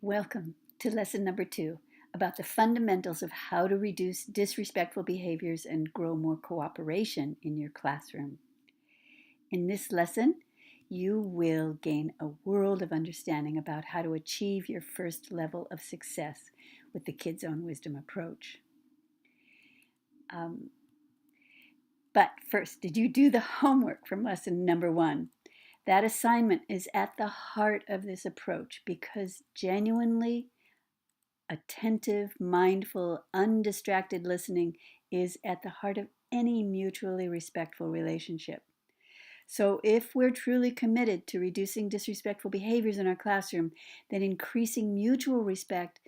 Welcome to lesson number 2 about the fundamentals of how to reduce disrespectful behaviors and grow more cooperation in your classroom. In this lesson, you will gain a world of understanding about how to achieve your first level of success with the Kids Own Wisdom approach. But first, did you do the homework from lesson number 1? That assignment is at the heart of this approach because genuinely attentive, mindful, undistracted listening is at the heart of any mutually respectful relationship. So if we're truly committed to reducing disrespectful behaviors in our classroom, then increasing mutual respect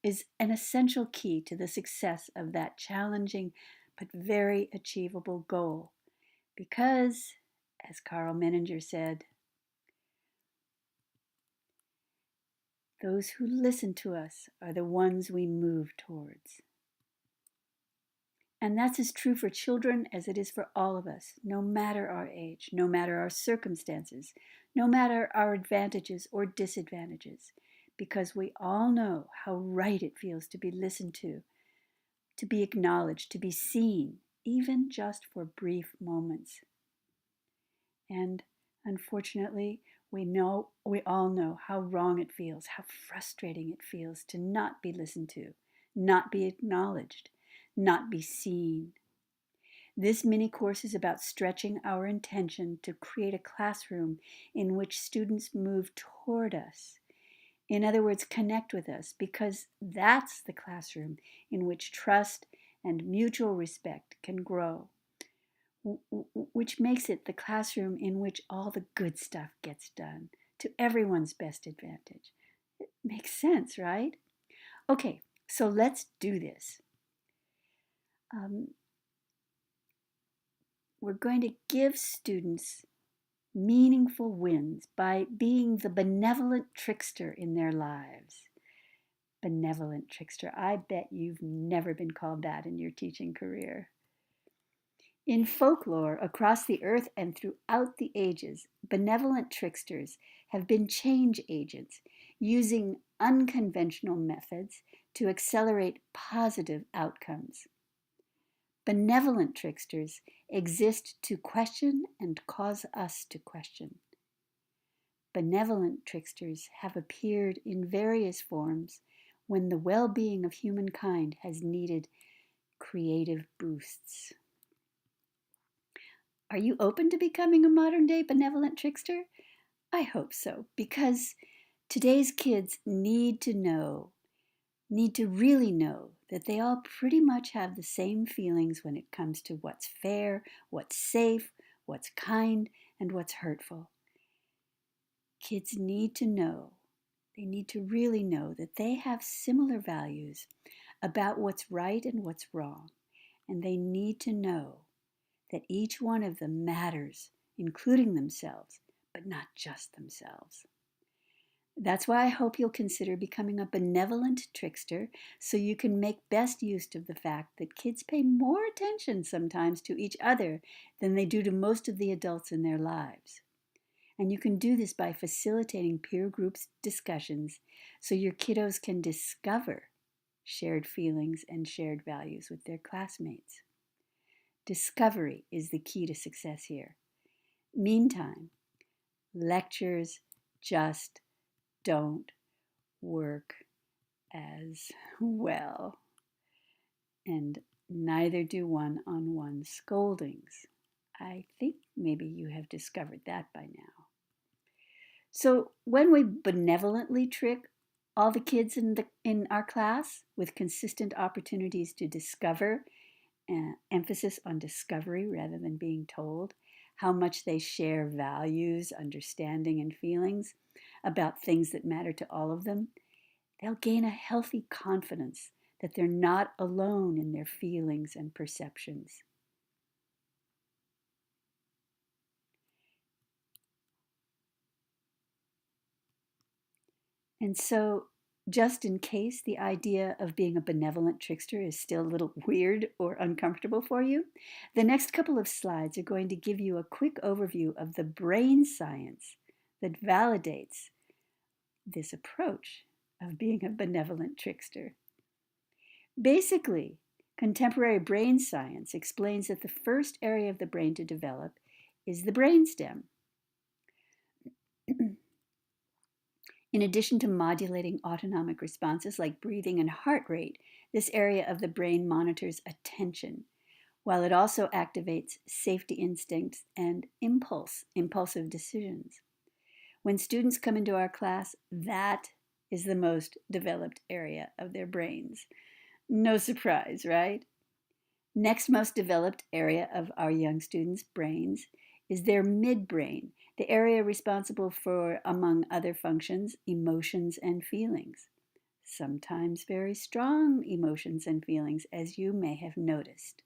is an essential key to the success of that challenging but very achievable goal. Because, as Carl Menninger said, those who listen to us are the ones we move towards. And that's as true for children as it is for all of us, no matter our age, no matter our circumstances, no matter our advantages or disadvantages, because we all know how right it feels to be listened to be acknowledged, to be seen, even just for brief moments. And unfortunately, we all know how wrong it feels, how frustrating it feels to not be listened to, not be acknowledged, not be seen. This mini course is about stretching our intention to create a classroom in which students move toward us. In other words, connect with us, because that's the classroom in which trust and mutual respect can grow, which makes it the classroom in which all the good stuff gets done to everyone's best advantage. It makes sense, right? Okay, so let's do this. We're going to give students meaningful wins by being the benevolent trickster in their lives. Benevolent trickster. I bet you've never been called that in your teaching career. In folklore across the earth and throughout the ages, benevolent tricksters have been change agents, using unconventional methods to accelerate positive outcomes. Benevolent tricksters exist to question and cause us to question. Benevolent tricksters have appeared in various forms when the well-being of humankind has needed creative boosts. Are you open to becoming a modern-day benevolent trickster? I hope so, because today's kids need to really know that they all pretty much have the same feelings when it comes to what's fair, what's safe, what's kind, and what's hurtful. Kids need to know, they need to really know that they have similar values about what's right and what's wrong, and they need to know that each one of them matters, including themselves, but not just themselves. That's why I hope you'll consider becoming a benevolent trickster so you can make best use of the fact that kids pay more attention sometimes to each other than they do to most of the adults in their lives. And you can do this by facilitating peer groups discussions so your kiddos can discover shared feelings and shared values with their classmates. Discovery is the key to success here. Meantime, lectures just don't work as well, and neither do one-on-one scoldings. I think maybe you have discovered that by now. So when we benevolently trick all the kids in our class with consistent opportunities to discover, emphasis on discovery rather than being told, how much they share values, understanding, and feelings about things that matter to all of them, they'll gain a healthy confidence that they're not alone in their feelings and perceptions. And so, just in case the idea of being a benevolent trickster is still a little weird or uncomfortable for you, the next couple of slides are going to give you a quick overview of the brain science that validates this approach of being a benevolent trickster. Basically, contemporary brain science explains that the first area of the brain to develop is the brainstem. In addition to modulating autonomic responses like breathing and heart rate, this area of the brain monitors attention, while it also activates safety instincts and impulsive decisions. When students come into our class, that is the most developed area of their brains. No surprise, right? Next most developed area of our young students' brains is their midbrain, the area responsible for, among other functions, emotions and feelings. Sometimes very strong emotions and feelings, as you may have noticed.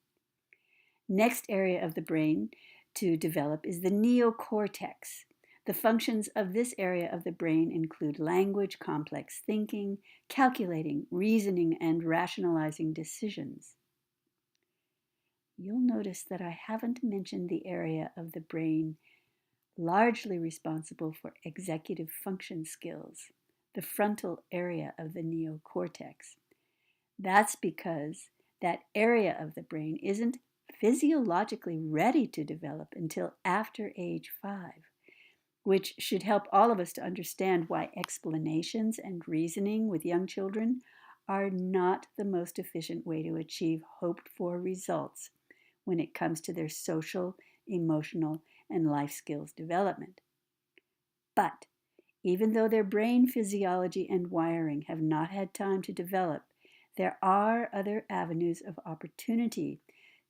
Next area of the brain to develop is the neocortex. The functions of this area of the brain include language, complex thinking, calculating, reasoning, and rationalizing decisions. You'll notice that I haven't mentioned the area of the brain largely responsible for executive function skills, the frontal area of the neocortex. That's because that area of the brain isn't physiologically ready to develop until after age 5, which should help all of us to understand why explanations and reasoning with young children are not the most efficient way to achieve hoped for results when it comes to their social, emotional, and life skills development. But even though their brain physiology and wiring have not had time to develop, there are other avenues of opportunity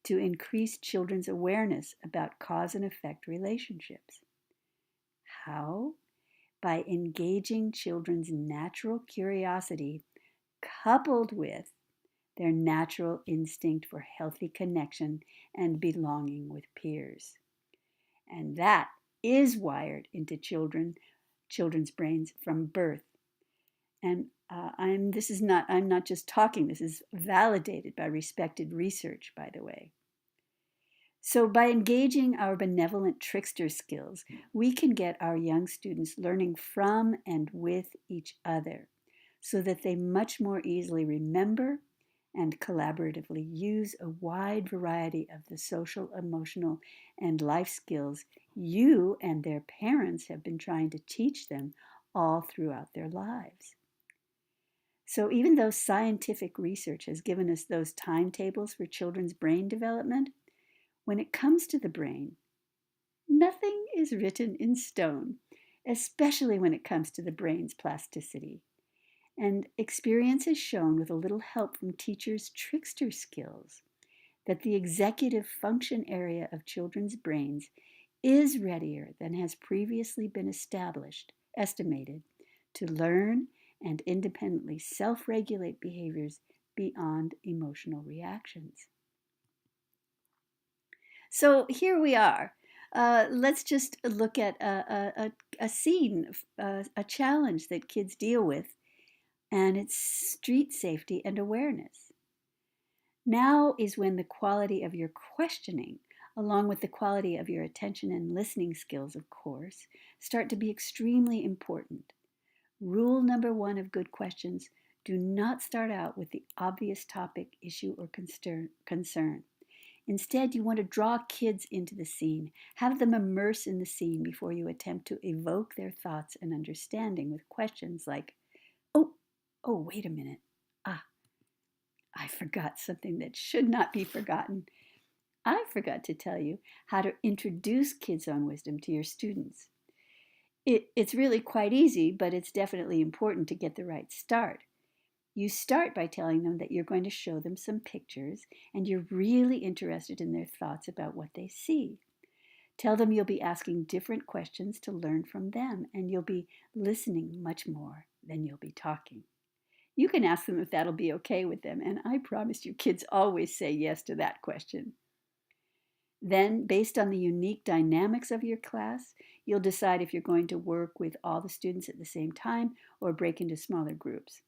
to increase children's awareness about cause and effect relationships. How? By engaging children's natural curiosity coupled with their natural instinct for healthy connection and belonging with peers. And that is wired into children's brains from birth. And I'm not just talking, this is validated by respected research, by the way. So by engaging our benevolent trickster skills, we can get our young students learning from and with each other so that they much more easily remember and collaboratively use a wide variety of the social, emotional, and life skills you and their parents have been trying to teach them all throughout their lives. So even though scientific research has given us those timetables for children's brain development, when it comes to the brain, nothing is written in stone, especially when it comes to the brain's plasticity. And experience has shown, with a little help from teachers' trickster skills, that the executive function area of children's brains is readier than has previously been estimated, to learn and independently self-regulate behaviors beyond emotional reactions. So here we are. Let's just look at a scene, a challenge that kids deal with, and it's street safety and awareness. Now is when the quality of your questioning, along with the quality of your attention and listening skills, of course, start to be extremely important. Rule number 1 of good questions: do not start out with the obvious topic, issue, or concern. Instead, you want to draw kids into the scene. Have them immerse in the scene before you attempt to evoke their thoughts and understanding with questions like, oh, wait a minute. I forgot something that should not be forgotten. I forgot to tell you how to introduce Kids on Wisdom to your students. It's really quite easy, but it's definitely important to get the right start. You start by telling them that you're going to show them some pictures and you're really interested in their thoughts about what they see. Tell them you'll be asking different questions to learn from them, and you'll be listening much more than you'll be talking. You can ask them if that'll be okay with them, and I promise you kids always say yes to that question. Then, based on the unique dynamics of your class, you'll decide if you're going to work with all the students at the same time or break into smaller groups.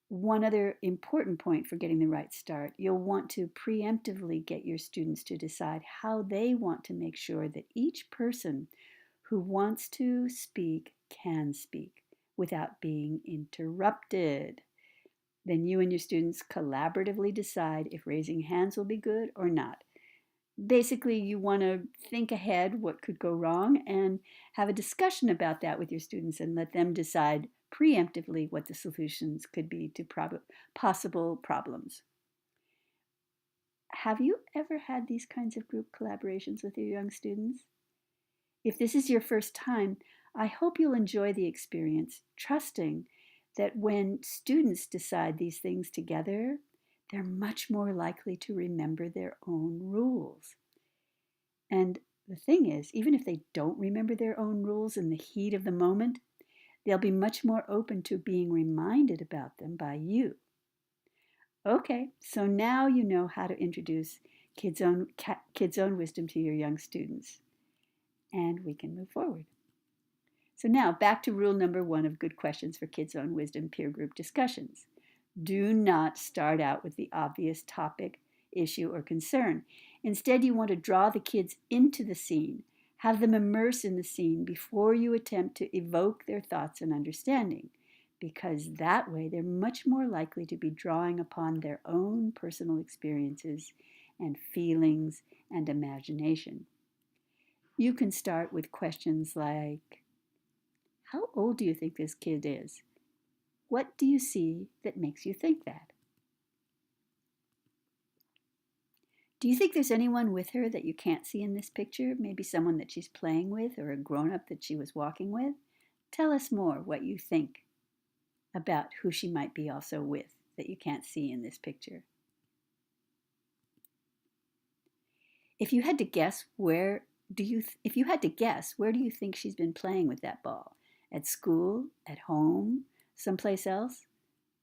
One other important point for getting the right start: you'll want to preemptively get your students to decide how they want to make sure that each person who wants to speak can speak, without being interrupted. Then you and your students collaboratively decide if raising hands will be good or not. Basically, you want to think ahead what could go wrong and have a discussion about that with your students and let them decide preemptively what the solutions could be to possible problems. Have you ever had these kinds of group collaborations with your young students? If this is your first time, I hope you'll enjoy the experience, trusting that when students decide these things together, they're much more likely to remember their own rules. And the thing is, even if they don't remember their own rules in the heat of the moment, they'll be much more open to being reminded about them by you. Okay, so now you know how to introduce Kids Own Wisdom to your young students. And we can move forward. So now back to rule number 1 of good questions for Kids Own Wisdom peer group discussions. Do not start out with the obvious topic, issue, or concern. Instead, you want to draw the kids into the scene. Have them immerse in the scene before you attempt to evoke their thoughts and understanding, because that way they're much more likely to be drawing upon their own personal experiences and feelings and imagination. You can start with questions like, how old do you think this kid is? What do you see that makes you think that? Do you think there's anyone with her that you can't see in this picture? Maybe someone that she's playing with or a grown-up that she was walking with? Tell us more what you think about who she might be also with that you can't see in this picture. If you had to guess, where do you think she's been playing with that ball? At school, at home, someplace else?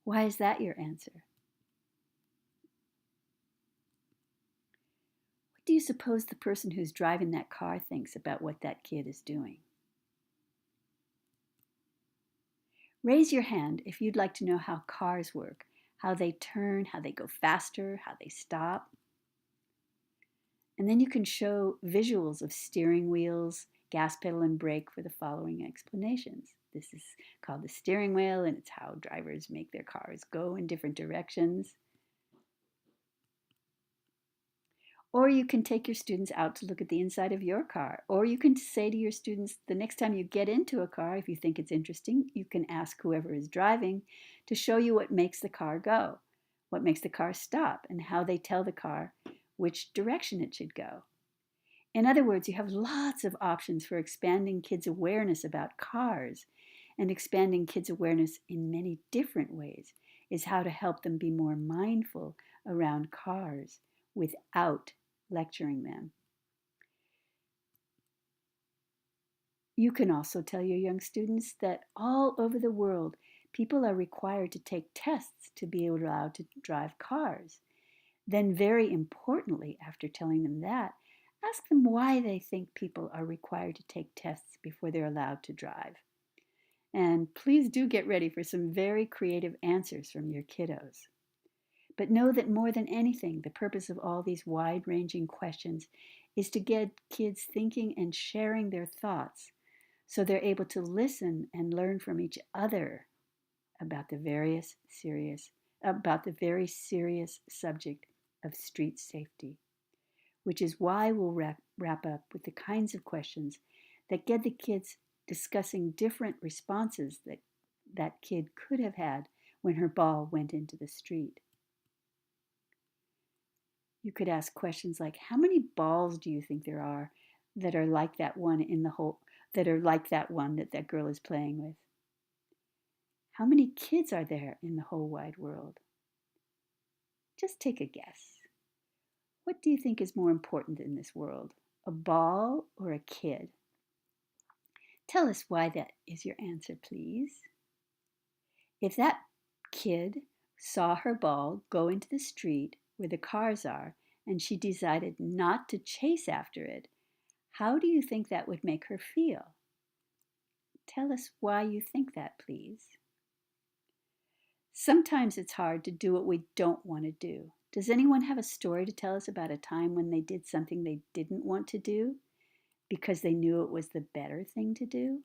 Why is that your answer? What do you suppose the person who's driving that car thinks about what that kid is doing? Raise your hand if you'd like to know how cars work, how they turn, how they go faster, how they stop. And then you can show visuals of steering wheels, gas pedal, and brake for the following explanations. This is called the steering wheel, and it's how drivers make their cars go in different directions. Or you can take your students out to look at the inside of your car. Or you can say to your students, the next time you get into a car, if you think it's interesting, you can ask whoever is driving to show you what makes the car go, what makes the car stop, and how they tell the car which direction it should go. In other words, you have lots of options for expanding kids' awareness about cars, and expanding kids' awareness in many different ways is how to help them be more mindful around cars without lecturing them. You can also tell your young students that all over the world, people are required to take tests to be allowed to drive cars. Then, very importantly, after telling them that, ask them why they think people are required to take tests before they're allowed to drive. And please do get ready for some very creative answers from your kiddos. But know that more than anything, the purpose of all these wide-ranging questions is to get kids thinking and sharing their thoughts so they're able to listen and learn from each other about the very serious subject of street safety, which is why we'll wrap up with the kinds of questions that get the kids discussing different responses that that kid could have had when her ball went into the street. You could ask questions like, how many balls do you think there are that are like that one that girl is playing with? How many kids are there in the whole wide world? Just take a guess. What do you think is more important in this world, a ball or a kid? Tell us why that is your answer, please. If that kid saw her ball go into the street where the cars are and she decided not to chase after it, how do you think that would make her feel? Tell us why you think that, please. Sometimes it's hard to do what we don't want to do. Does anyone have a story to tell us about a time when they did something they didn't want to do because they knew it was the better thing to do?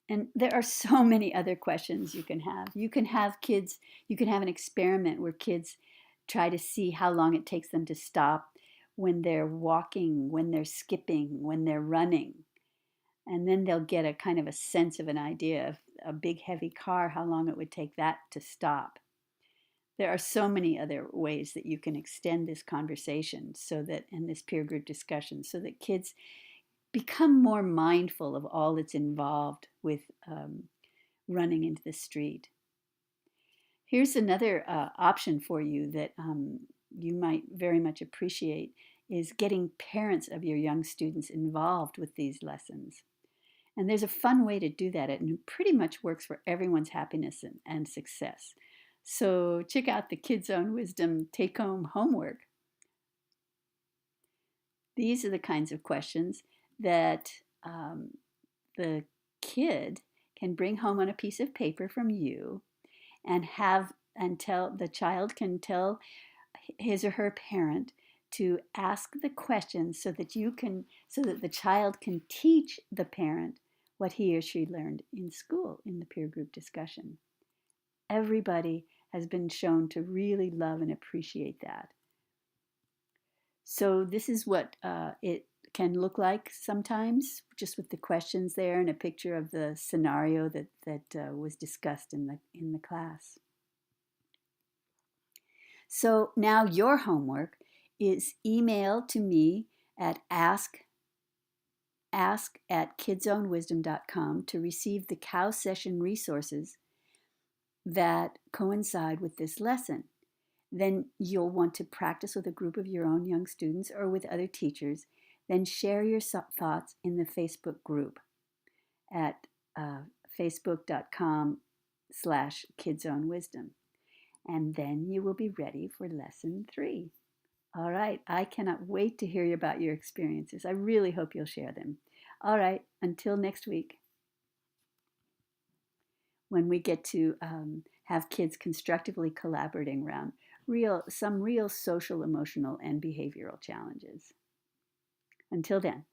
And there are so many other questions you can have. You can have kids, you can have an experiment where kids try to see how long it takes them to stop when they're walking, when they're skipping, when they're running. And then they'll get a kind of a sense of an idea of a big heavy car, how long it would take that to stop. There are so many other ways that you can extend this conversation so that, and this peer group discussion, so that kids become more mindful of all that's involved with running into the street. Here's another option for you that you might very much appreciate is getting parents of your young students involved with these lessons. And there's a fun way to do that, and it pretty much works for everyone's happiness and success. So check out the Kids Own Wisdom take-home homework. These are the kinds of questions that the kid can bring home on a piece of paper from you and tell the child can tell his or her parent to ask the questions so that the child can teach the parent what he or she learned in school in the peer group discussion. Everybody has been shown to really love and appreciate that. So this is what it can look like sometimes, just with the questions there and a picture of the scenario that was discussed in the class. So now your homework is email to me at ask@kidsownwisdom.com to receive the Cow Session resources that coincide with this lesson. Then you'll want to practice with a group of your own young students or with other teachers. Then share your thoughts in the Facebook group at facebook.com/kidsownwisdom. And then you will be ready for lesson 3. All right, I cannot wait to hear about your experiences. I really hope you'll share them. All right, until next week, when we get to have kids constructively collaborating around some real social, emotional, and behavioral challenges. Until then.